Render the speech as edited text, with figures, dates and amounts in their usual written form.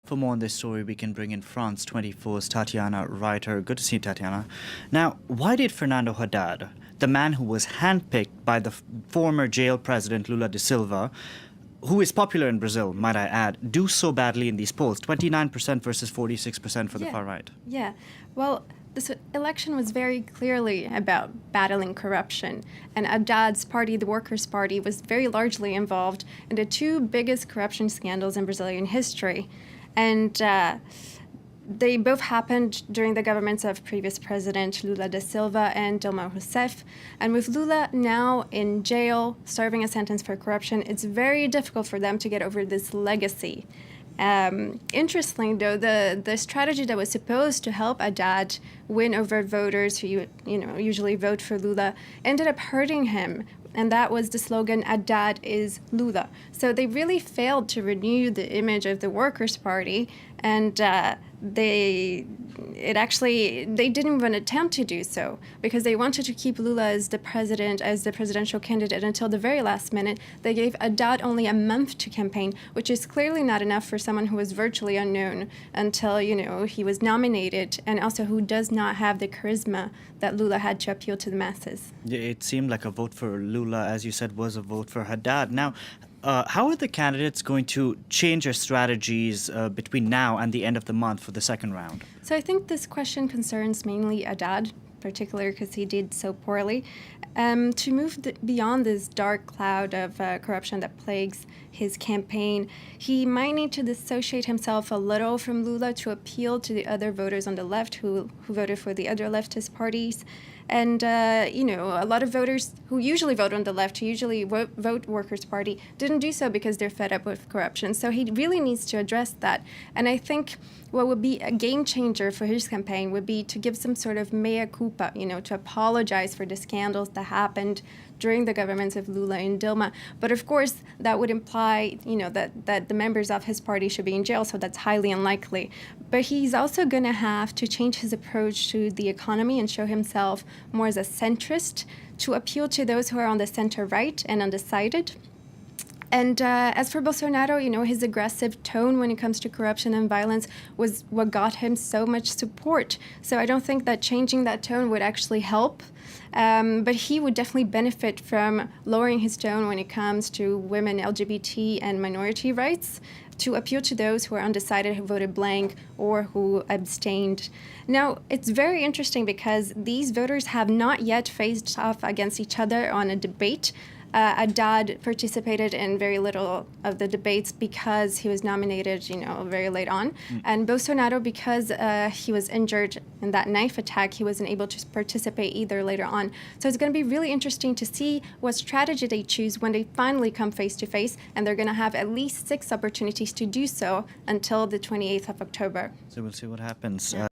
For more on this story, we can bring in France 24's Tatiana Reiter. Good to see you, Tatiana. Now, why did Fernando Haddad, the man who was handpicked by the former jail president Lula da Silva, who is popular in Brazil, might I add, do so badly in these polls? 29% versus 46% for the far right. Yeah. Well, this election was very clearly about battling corruption, and Haddad's party, the Workers' Party, was very largely involved in the two biggest corruption scandals in Brazilian history. And they both happened during the governments of previous President Lula da Silva and Dilma Rousseff. And with Lula now in jail, serving a sentence for corruption, it's very difficult for them to get over this legacy. Interestingly, though, the strategy that was supposed to help Haddad win over voters who usually vote for Lula ended up hurting him. And that was the slogan, Haddad is Lula. So they really failed to renew the image of the Workers' Party, and they didn't even attempt to do so because they wanted to keep Lula as the presidential candidate until the very last minute. They gave Haddad only a month to campaign, which is clearly not enough for someone who was virtually unknown until, he was nominated, and also who does not have the charisma that Lula had to appeal to the masses. Yeah, it seemed like a vote for Lula, as you said, was a vote for Haddad. Now, how are the candidates going to change their strategies between now and the end of the month for the second round? So I think this question concerns mainly Haddad, particularly because he did so poorly. To move beyond this dark cloud of corruption that plagues his campaign, he might need to dissociate himself a little from Lula to appeal to the other voters on the left who voted for the other leftist parties. And, a lot of voters who usually vote on the left, who usually vote Workers' Party, didn't do so because they're fed up with corruption. So he really needs to address that. And I think what would be a game changer for his campaign would be to give some sort of mea culpa, to apologize for the scandals that happened during the governments of Lula and Dilma. But of course, that would imply, that the members of his party should be in jail, so that's highly unlikely. But he's also going to have to change his approach to the economy and show himself more as a centrist to appeal to those who are on the center-right and undecided. And as for Bolsonaro, his aggressive tone when it comes to corruption and violence was what got him so much support. So I don't think that changing that tone would actually help. But he would definitely benefit from lowering his tone when it comes to women, LGBT, and minority rights to appeal to those who are undecided, who voted blank, or who abstained. Now, it's very interesting because these voters have not yet faced off against each other on a debate. Haddad participated in very little of the debates because he was nominated, very late on. And Bolsonaro, because he was injured in that knife attack, he wasn't able to participate either later on. So it's going to be really interesting to see what strategy they choose when they finally come face to face, and they're going to have at least 6 opportunities to do so until the 28th of October. So we'll see what happens.